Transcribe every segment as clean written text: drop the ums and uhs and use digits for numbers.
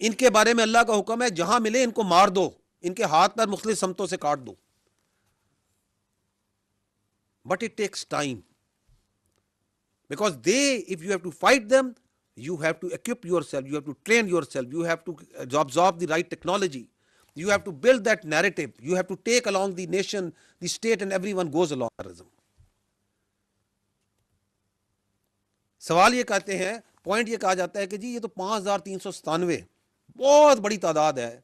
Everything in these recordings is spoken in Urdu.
ان کے بارے میں اللہ کا حکم ہے جہاں ملے ان کو مار دو, ان کے ہاتھ پر مختلف سمتوں سے کاٹ دو. But it takes time. Because if you have to fight them, you have to equip yourself, you have to train yourself, you have to absorb the right technology, you have to build that narrative, you have to take along the nation, the state, and everyone goes along terrorism. سوال یہ کہتے ہیں, پوائنٹ یہ کہا جاتا ہے کہ جی یہ تو 5397 بہت بڑی تعداد ہے.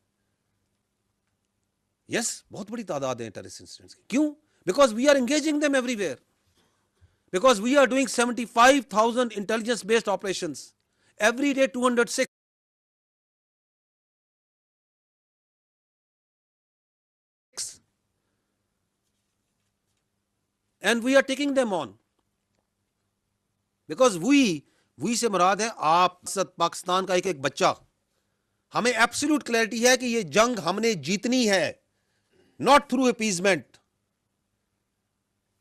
یس, بہت بڑی تعداد ہے ٹیررسٹ انسیڈنٹس کی. کیوں؟ Because we are engaging them everywhere. Because we are doing 75,000 intelligence based operations. Every day 206. And we are taking them on. Because we سے مراد ہے آپ پاکستان کا ایک بچہ. ہمیں ایبسولوٹ کلیئرٹی ہے کہ یہ جنگ ہم نے جیتنی ہے, not through appeasement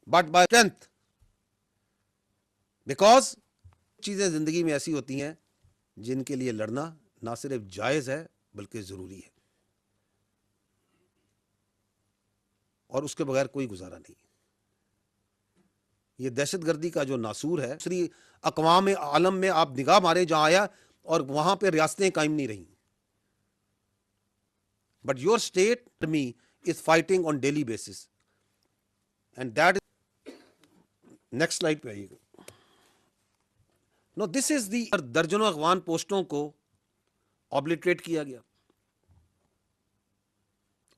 but by strength. Because چیزیں زندگی میں ایسی ہوتی ہیں جن کے لیے لڑنا نہ صرف جائز ہے بلکہ ضروری ہے, اور اس کے بغیر کوئی گزارا نہیں. یہ دہشت گردی کا جو ناسور ہے, دوسری اقوام عالم میں آپ نگاہ مارے جہاں آیا اور وہاں پہ ریاستیں قائم نہیں رہیں. But your state army is fighting on daily basis, and that is. Next slide پہ آئیے گا. نو دس از دی, درجنوں افغان پوسٹوں کو آبلیٹریٹ کیا گیا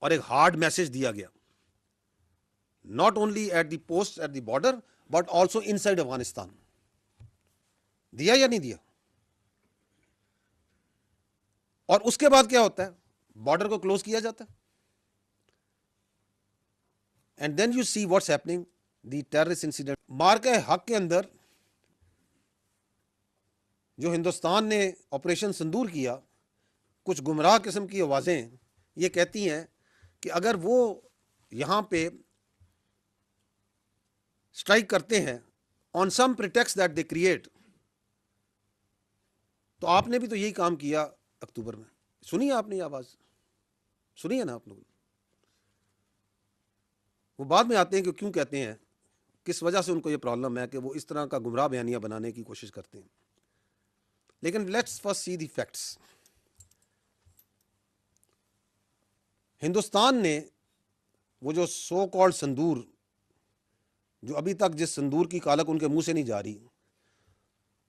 اور ایک ہارڈ میسج دیا گیا, not only at the post at the border but also inside Afghanistan. دیا یا نہیں دیا؟ اور اس کے بعد کیا ہوتا ہے؟ بارڈر کو کلوز کیا جاتا ہے. And then you see what's happening, the terrorist incident. مارکہ حق کے اندر جو ہندوستان نے آپریشن سندور کیا, کچھ گمراہ قسم کی آوازیں یہ کہتی ہیں کہ اگر وہ یہاں پہ اسٹرائک کرتے ہیں آن سم پریٹیکسٹ دیٹ دے کریٹ, تو آپ نے بھی تو یہی کام کیا اکتوبر میں. سنی آپ نے یہ آواز سنی ہے نا آپ لوگوں نے؟ وہ بعد میں آتے ہیں کہ کیوں کہتے ہیں, کس وجہ سے ان کو یہ پرابلم ہے کہ وہ اس طرح کا گمراہ بیانیہ بنانے کی کوشش کرتے ہیں. لیکن let's first see the facts. Hindustan نے وہ جو سو کالڈ سندور, جو ابھی تک جس سندور کی کالک ان کے منہ سے نہیں جا رہی,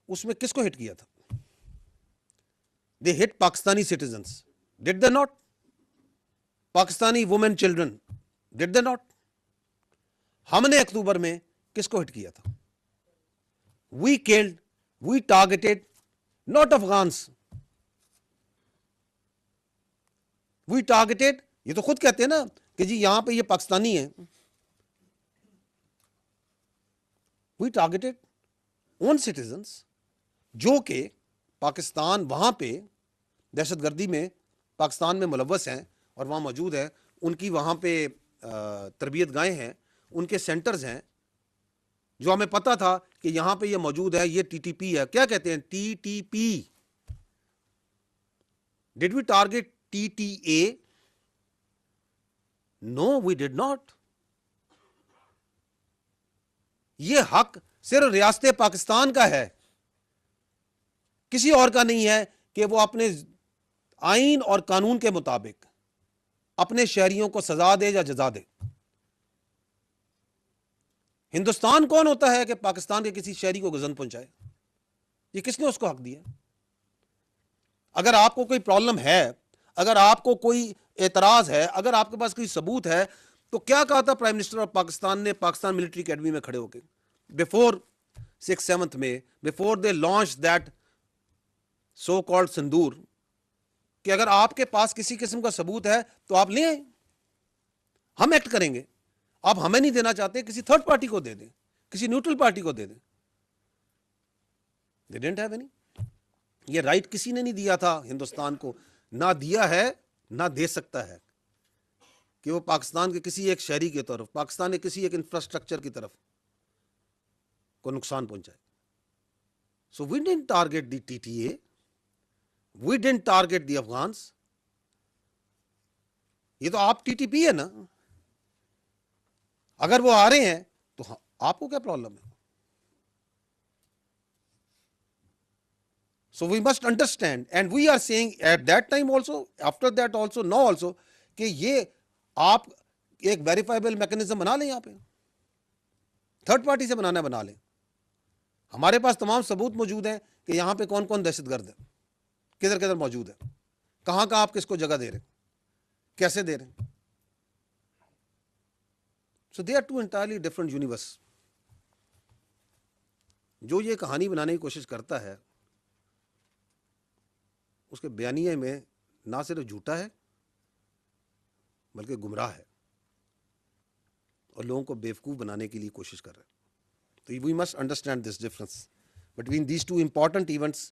اس میں کس کو ہٹ کیا تھا؟ They hit Pakistani citizens, did they not? Pakistani women children, did they not? ہم نے اکتوبر میں کس کو ہٹ کیا تھا؟ We killed, we targeted not Afghans, we targeted, یہ تو خود کہتے ہیں نا کہ جی یہاں پہ یہ پاکستانی ہیں. وی ٹارگیٹڈ اون سٹیزنس جو کہ پاکستان وہاں پہ دہشت گردی میں پاکستان میں ملوث ہیں اور وہاں موجود ہیں. ان کی وہاں پہ تربیت گاہیں ہیں, ان کے سینٹرز ہیں, جو ہمیں پتا تھا کہ یہاں پہ یہ موجود ہے. یہ ٹی ٹی پی ہے. کیا کہتے ہیں؟ T T P. Did we target T T A? No, we did not. یہ حق صرف ریاست پاکستان کا ہے, کسی اور کا نہیں ہے کہ وہ اپنے آئین اور قانون کے مطابق اپنے شہریوں کو سزا دے یا جزا دے. ہندوستان کون ہوتا ہے کہ پاکستان کے کسی شہری کو گزن پہنچائے؟ یہ کس نے اس کو حق دیا؟ اگر آپ کو کوئی پرابلم ہے, اگر آپ کو کوئی اعتراض ہے, اگر آپ کے پاس کوئی ثبوت ہے, تو کیا کہا تھا پرائم منسٹر آف پاکستان نے پاکستان ملٹری اکیڈمی میں کھڑے ہو کے بفور 6/7 میں, before they launch that so called sindoor, کہ اگر آپ کے پاس کسی قسم کا ثبوت ہے تو آپ لیں آئیں, ہم ایکٹ کریں گے. آپ ہمیں نہیں دینا چاہتے, کسی تھرڈ پارٹی کو دے دیں, کسی نیوٹرل پارٹی کو دے دیں. They didn't have any. یہ رائٹ کسی نے نہیں دیا تھا ہندوستان کو, نہ دیا ہے نہ دے سکتا ہے کہ وہ پاکستان کے کسی ایک شہری کی طرف, پاکستان کے کسی ایک انفراسٹرکچر کی طرف کو نقصان پہنچائے. So we didn't target the TTA. We didn't target the Afghans. یہ تو آپ ٹی ٹی پی ہے نا. اگر وہ آ رہے ہیں تو آپ کو کیا پرابلم ہے؟ So we must understand, and we are saying at that time also, after that also, now also, کہ یہ آپ ایک ویریفائبل میکنزم بنا لیں. یہاں پہ تھرڈ پارٹی سے بنانا بنا لیں. ہمارے پاس تمام ثبوت موجود ہیں کہ یہاں پہ کون کون دہشت گرد ہے, کدھر کدھر موجود ہے, کہاں کہاں آپ کس کو جگہ دے رہے ہیں, کیسے دے رہے ہیں. So they are two entirely different universe. جو یہ کہانی بنانے کی کوشش کرتا ہے اس کے بیانیے میں نہ صرف جھوٹا ہے بلکہ گمراہ ہے اور لوگوں کو بیوقوف بنانے کے لیے کوشش کر رہا ہے. تو we must understand this difference between these two important events